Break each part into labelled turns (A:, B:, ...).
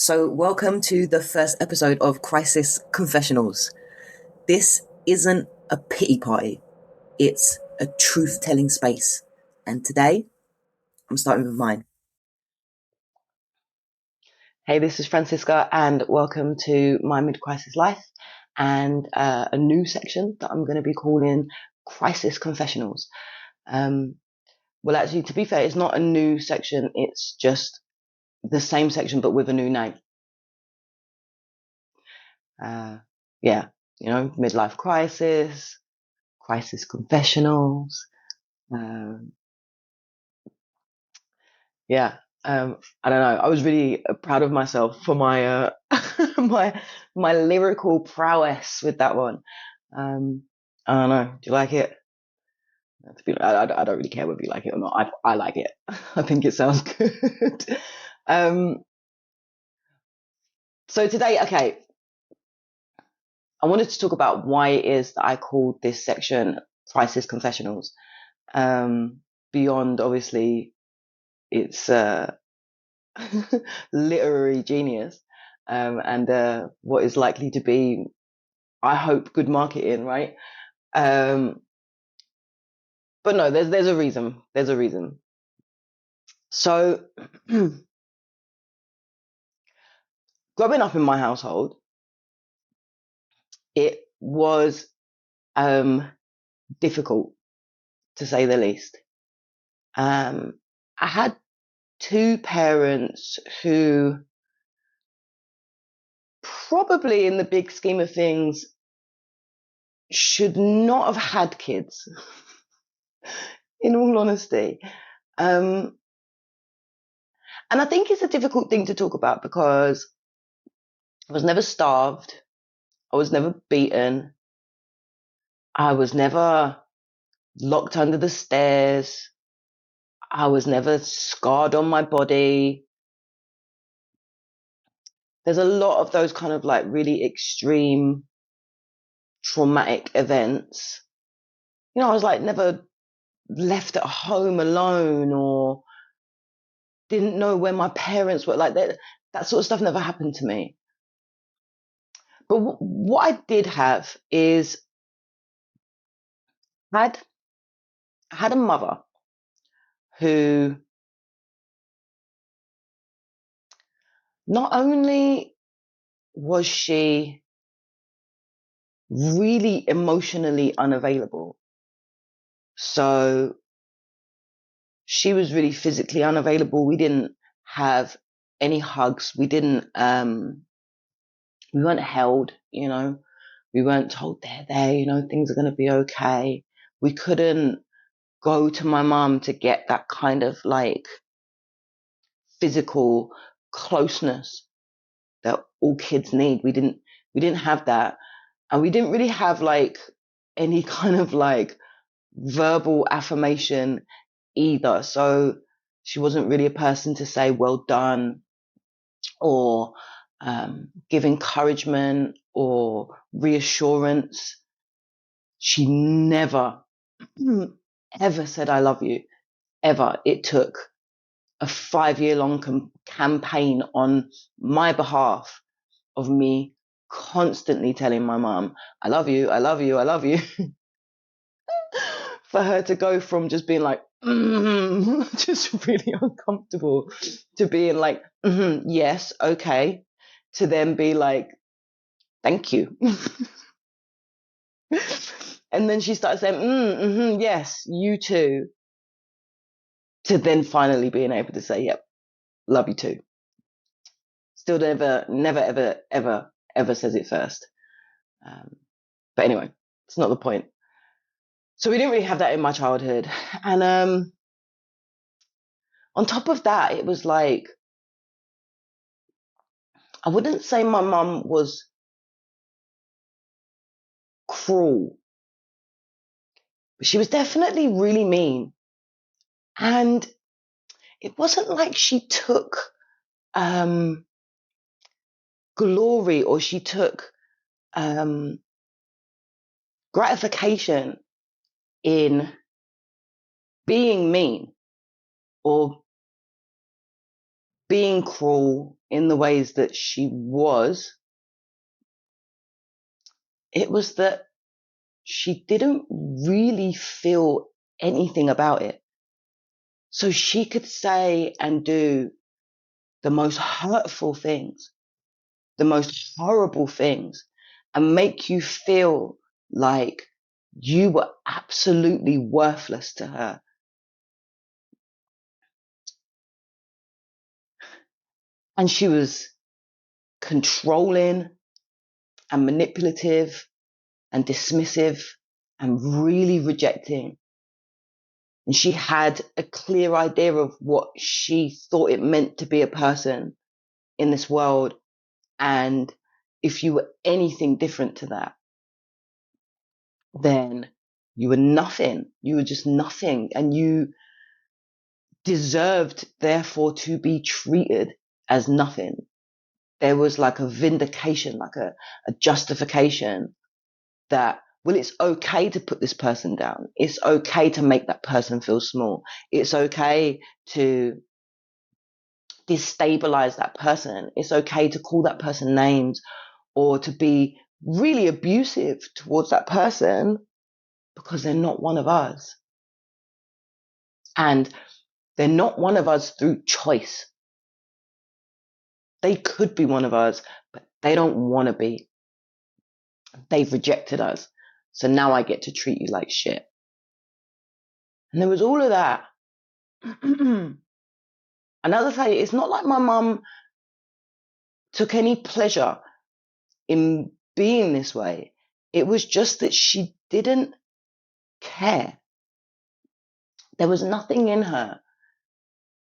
A: So, welcome to the first episode of Crisis Confessionals. This isn't a pity party, it's a truth telling space. And today, I'm starting with mine. Hey, this is Francisca, and welcome to my mid crisis life and a new section that I'm going to be calling Crisis Confessionals. Well, actually, to be fair, it's not a new section, it's just the same section but with a new name. Midlife crisis, crisis confessionals. I don't know. I was really proud of myself for my my lyrical prowess with that one. I don't know. Do you like it? I don't really care whether you like it or not. I like it. I think it sounds good. So today, okay, I wanted to talk about why it is that I called this section Crisis Confessionals. Beyond obviously its literary genius, and what is likely to be, I hope, good marketing, right? But no, there's a reason. There's a reason. So, growing up in my household, it was difficult, to say the least. I had two parents who probably, in the big scheme of things, should not have had kids, in all honesty. And I think it's a difficult thing to talk about because I was never starved. I was never beaten. I was never locked under the stairs. I was never scarred on my body. There's a lot of those kind of like really extreme traumatic events. You know, I was like never left at home alone or didn't know where my parents were. Like that sort of stuff never happened to me. But what I did have is I had a mother who not only was she really emotionally unavailable, so she was really physically unavailable. We didn't have any hugs. We weren't held, we weren't told they're there, things are going to be okay. We couldn't go to my mum to get that kind of like physical closeness that all kids need. We didn't have that. And we didn't really have like any kind of like verbal affirmation either. So she wasn't really a person to say well done or give encouragement or reassurance. She never ever said I love you, ever. It took a 5-year long campaign on my behalf of me constantly telling my mum, I love you, I love you, I love you. For her to go from just being like, just really uncomfortable, to being like, yes, okay, to then be like, thank you. And then she started saying, yes, you too. To then finally being able to say, yep, love you too. Still never, ever says it first. But anyway, it's not the point. So we didn't really have that in my childhood. And on top of that, it was like, I wouldn't say my mum was cruel, but she was definitely really mean. And it wasn't like she took glory or she took gratification in being mean or being cruel in the ways that she was, it was that she didn't really feel anything about it. So she could say and do the most hurtful things, the most horrible things, and make you feel like you were absolutely worthless to her. And she was controlling and manipulative and dismissive and really rejecting. And she had a clear idea of what she thought it meant to be a person in this world. And if you were anything different to that, then you were nothing. You were just nothing. And you deserved, therefore, to be treated as nothing. There was like a vindication, like a justification that, well, it's okay to put this person down. It's okay to make that person feel small. It's okay to destabilize that person. It's okay to call that person names or to be really abusive towards that person because they're not one of us. And they're not one of us through choice. They could be one of us, but they don't want to be. They've rejected us. So now I get to treat you like shit. And there was all of that. And as I say, it's not like my mum took any pleasure in being this way. It was just that she didn't care. There was nothing in her.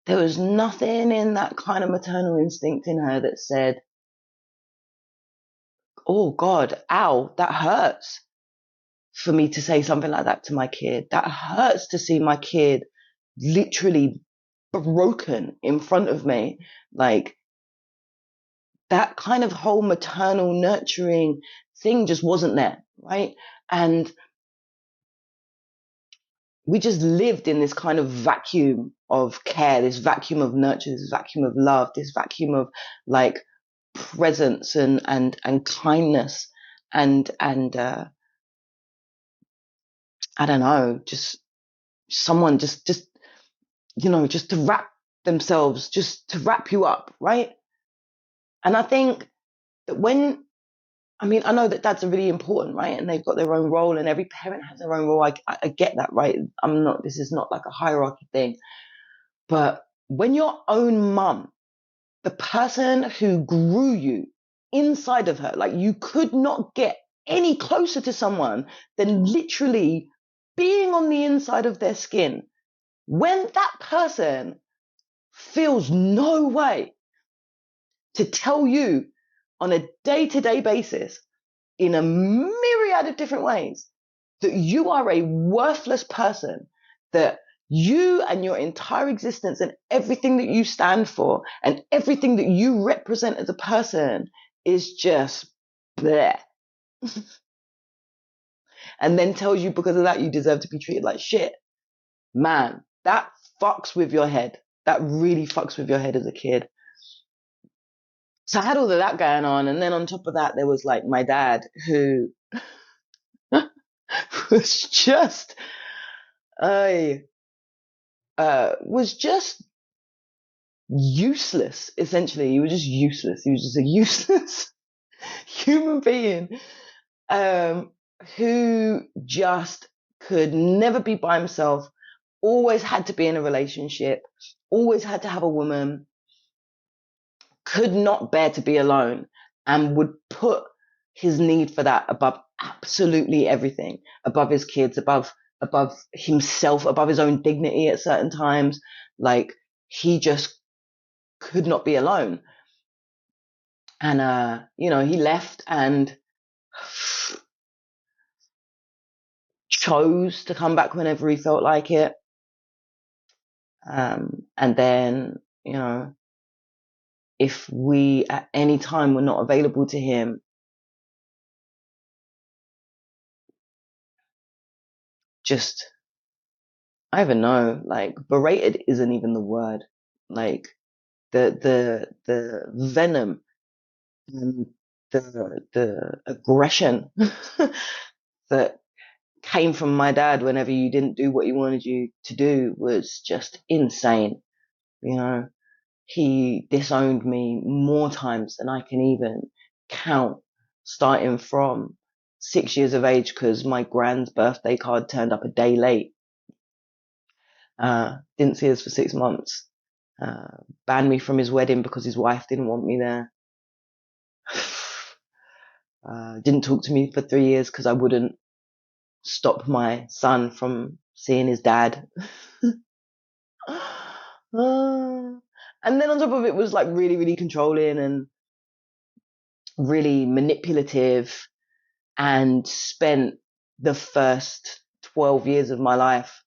A: There was nothing in that kind of maternal instinct in her that said, oh God, ow, that hurts for me to say something like that to my kid. That hurts to see my kid literally broken in front of me. Like, that kind of whole maternal nurturing thing just wasn't there, right? And we just lived in this kind of vacuum of care, this vacuum of nurture, this vacuum of love, this vacuum of like presence and kindness and I don't know, just someone just just to wrap themselves, just to wrap you up, right? And I think that I know that dads are really important, right? And they've got their own role and every parent has their own role. I get that, right? This is not like a hierarchy thing. But when your own mum, the person who grew you inside of her, like you could not get any closer to someone than literally being on the inside of their skin. When that person feels no way to tell you on a day-to-day basis in a myriad of different ways that you are a worthless person, that you and your entire existence and everything that you stand for and everything that you represent as a person is just bleh. And then tells you because of that you deserve to be treated like shit. Man, that fucks with your head. That really fucks with your head as a kid. So I had all of that going on. And then on top of that, there was like my dad who was just, I was just useless, essentially. He was just useless. He was just a useless human being who just could never be by himself, always had to be in a relationship, always had to have a woman, could not bear to be alone, and would put his need for that above absolutely everything, above his kids, above himself, above his own dignity at certain times. Like, he just could not be alone. And he left and chose to come back whenever he felt like it. And then, if we at any time were not available to him, just, I don't know, like, berated isn't even the word. Like, the venom and the aggression that came from my dad whenever you didn't do what he wanted you to do was just insane. You know, he disowned me more times than I can even count, starting from 6 years of age because my grand's birthday card turned up a day late. Didn't see us for 6 months. Banned me from his wedding because his wife didn't want me there. Didn't talk to me for 3 years because I wouldn't stop my son from seeing his dad. And then on top of it was like really, really controlling and really manipulative, and spent the first 12 years of my life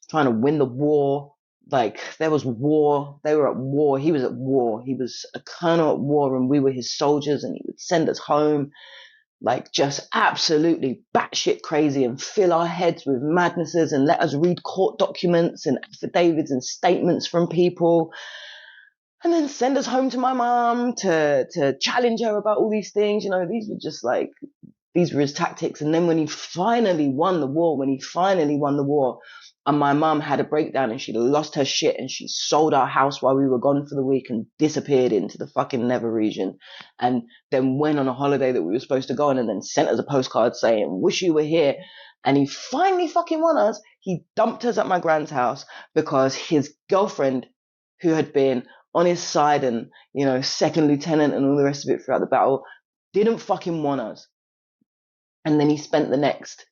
A: trying to win the war. Like, there was war. They were at war. He was at war. He was a colonel at war and we were his soldiers, and he would send us home like just absolutely batshit crazy and fill our heads with madnesses and let us read court documents and affidavits and statements from people, and then send us home to my mom to challenge her about all these things. You know, these were his tactics. And then when he finally won the war, and my mum had a breakdown and she lost her shit and she sold our house while we were gone for the week and disappeared into the fucking nether region, and then went on a holiday that we were supposed to go on, and then sent us a postcard saying, wish you were here. And he finally fucking won us. He dumped us at my grand's house because his girlfriend, who had been on his side and, you know, second lieutenant and all the rest of it throughout the battle, didn't fucking want us. And then he spent the next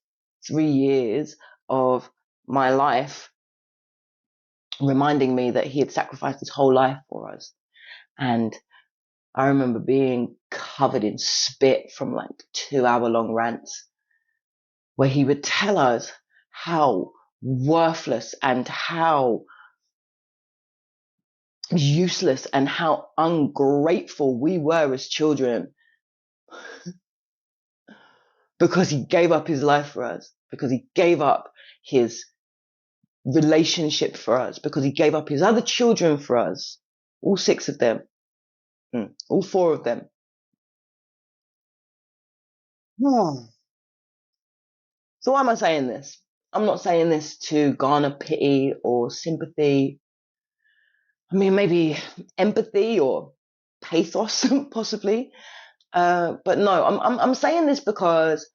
A: 3 years of my life reminding me that he had sacrificed his whole life for us. And I remember being covered in spit from like 2-hour-long rants where he would tell us how worthless and how useless and how ungrateful we were as children, because he gave up his life for us, because he gave up his relationship for us, because he gave up his other children for us, all 6 of them, all 4 of them. So why am I saying this? I'm not saying this to garner pity or sympathy. I mean, maybe empathy or pathos, possibly. But no, I'm saying this because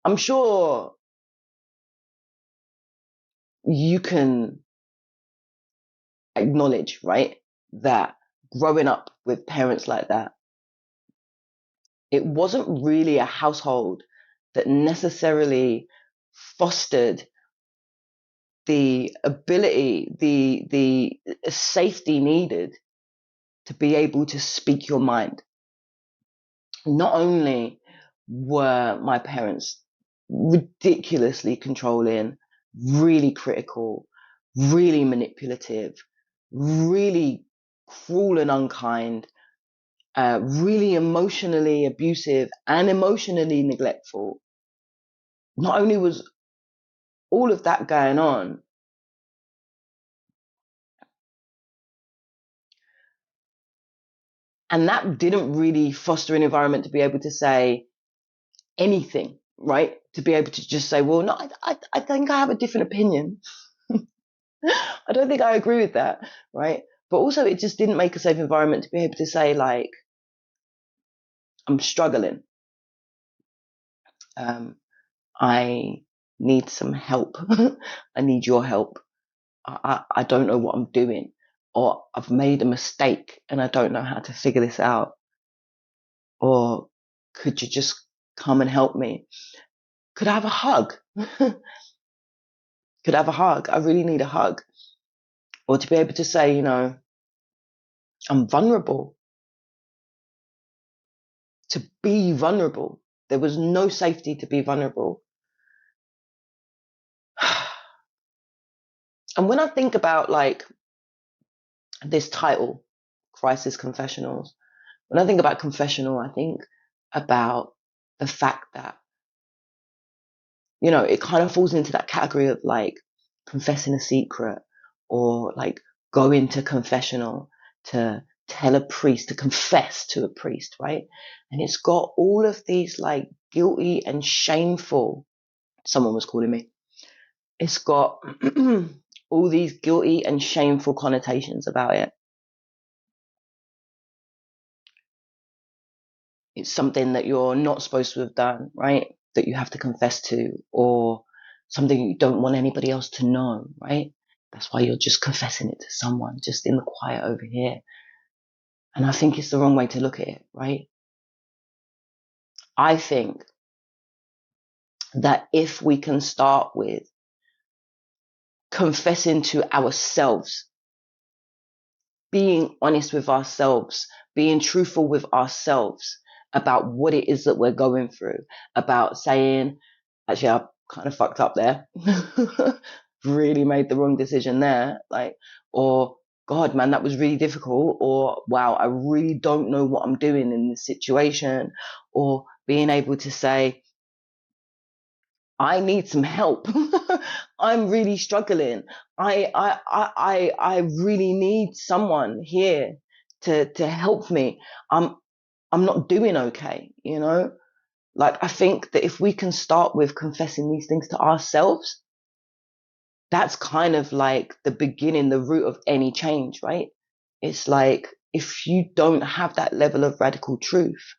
A: I'm sure you can acknowledge, right, that growing up with parents like that, it wasn't really a household that necessarily fostered the ability, the safety needed to be able to speak your mind. Not only were my parents ridiculously controlling, really critical, really manipulative, really cruel and unkind, really emotionally abusive and emotionally neglectful. Not only was all of that going on, and that didn't really foster an environment to be able to say anything, right? To be able to just say, well, no, I think I have a different opinion. I don't think I agree with that, right? But also, it just didn't make a safe environment to be able to say, like, I'm struggling. I need some help. I need your help. I don't know what I'm doing, or I've made a mistake and I don't know how to figure this out, or could you just come and help me? Could I have a hug? Could I have a hug? I really need a hug. Or to be able to say, you know, I'm vulnerable. To be vulnerable. There was no safety to be vulnerable. And when I think about like this title, Crisis Confessionals, when I think about confessional, I think about the fact that, you know, it kind of falls into that category of like confessing a secret, or like going to confessional. to tell a priest, to confess to a priest, right? And it's got all of these like guilty and shameful, someone was calling me. It's got all these guilty and shameful connotations about it. It's something that you're not supposed to have done, right? That you have to confess to, or something you don't want anybody else to know, right? That's why you're just confessing it to someone, just in the quiet over here. And I think it's the wrong way to look at it, right? I think that if we can start with confessing to ourselves, being honest with ourselves, being truthful with ourselves about what it is that we're going through, about saying, actually, I kind of fucked up there, really made the wrong decision there, like, or God, man, that was really difficult, or wow, I really don't know what I'm doing in this situation, or being able to say, I need some help. I'm really struggling. I really need someone here to help me. I'm not doing okay, you know? Like, I think that if we can start with confessing these things to ourselves, that's kind of like the beginning, the root of any change, right? It's like, if you don't have that level of radical truth,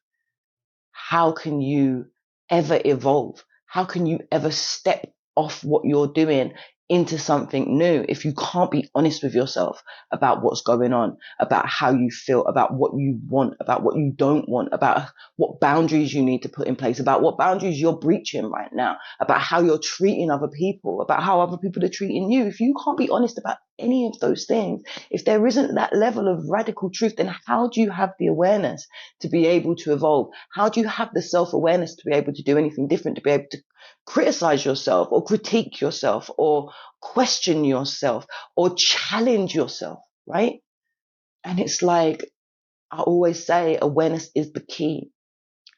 A: how can you ever evolve? How can you ever step off what you're doing into something new if you can't be honest with yourself about what's going on, about how you feel, about what you want, about what you don't want, about what boundaries you need to put in place, about what boundaries you're breaching right now, about how you're treating other people, about how other people are treating you? If you can't be honest about any of those things, if there isn't that level of radical truth, then how do you have the awareness to be able to evolve? How do you have the self-awareness to be able to do anything different, to be able to criticize yourself or critique yourself or question yourself or challenge yourself, right? And it's like, I always say, awareness is the key.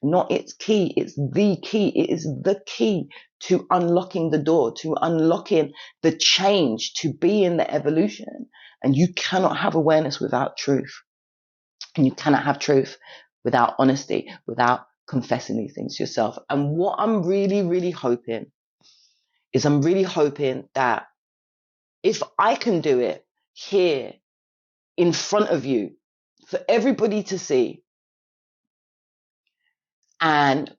A: Not its key, it's the key. It is the key to unlocking the door, to unlocking the change, to be in the evolution. And you cannot have awareness without truth. And you cannot have truth without honesty, without confessing these things to yourself. And what I'm really, really hoping is, I'm really hoping that if I can do it here in front of you for everybody to see, and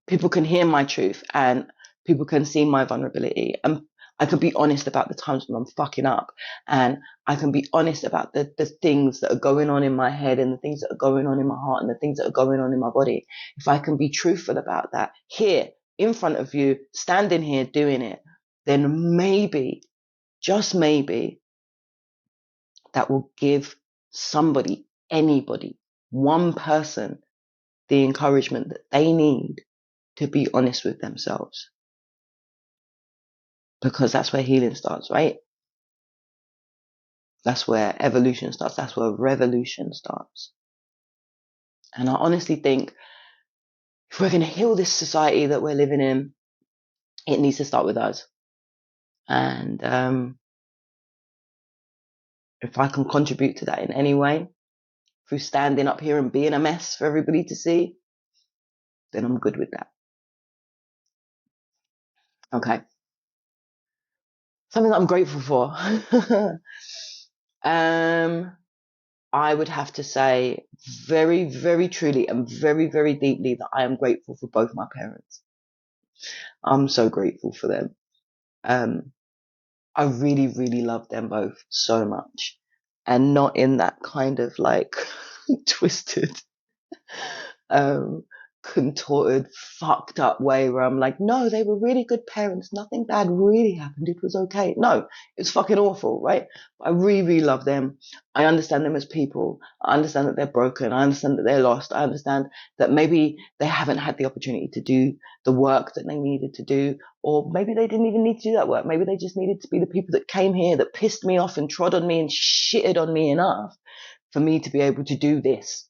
A: people can hear my truth and people can see my vulnerability, and I can be honest about the times when I'm fucking up, and I can be honest about the things that are going on in my head and the things that are going on in my heart and the things that are going on in my body. If I can be truthful about that here in front of you, standing here doing it, then maybe, just maybe, that will give somebody, anybody, one person, the encouragement that they need to be honest with themselves. Because that's where healing starts, right? That's where evolution starts. That's where revolution starts. And I honestly think if we're going to heal this society that we're living in, it needs to start with us. And if I can contribute to that in any way, through standing up here and being a mess for everybody to see, then I'm good with that. Okay. Something that I'm grateful for. I would have to say very, very truly and very, very deeply that I am grateful for both my parents. I'm so grateful for them. I really, really love them both so much, and not in that kind of like twisted, um, contorted, fucked up way where I'm like, no, they were really good parents. Nothing bad really happened. It was okay. No, it's fucking awful, right? I really, really love them. I understand them as people. I understand that they're broken. I understand that they're lost. I understand that maybe they haven't had the opportunity to do the work that they needed to do, or maybe they didn't even need to do that work. Maybe they just needed to be the people that came here that pissed me off and trod on me and shitted on me enough for me to be able to do this.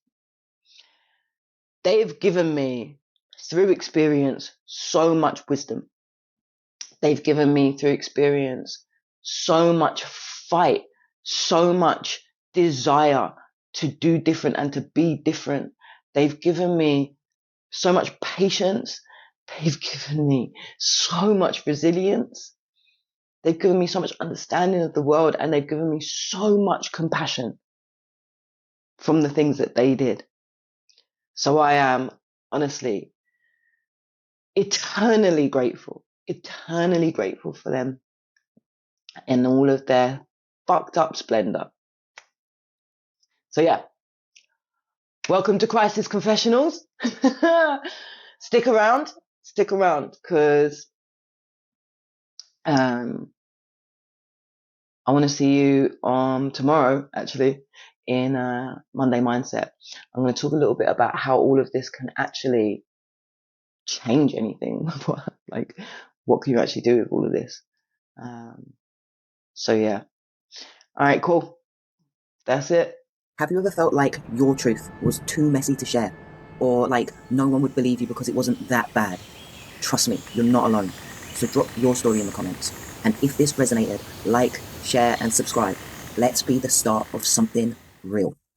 A: They've given me, through experience, so much wisdom. They've given me, through experience, so much fight, so much desire to do different and to be different. They've given me so much patience. They've given me so much resilience. They've given me so much understanding of the world, and they've given me so much compassion from the things that they did. So I am honestly eternally grateful for them and all of their fucked up splendor. So yeah, welcome to Crisis Confessionals. Stick around, because I want to see you tomorrow, actually, in Monday Mindset. I'm going to talk a little bit about how all of this can actually change anything. Like, what can you actually do with all of this? So yeah. All right, cool. That's it.
B: Have you ever felt like your truth was too messy to share? Or like no one would believe you because it wasn't that bad? Trust me, you're not alone. So drop your story in the comments. And if this resonated, like, share, and subscribe. Let's be the start of something real.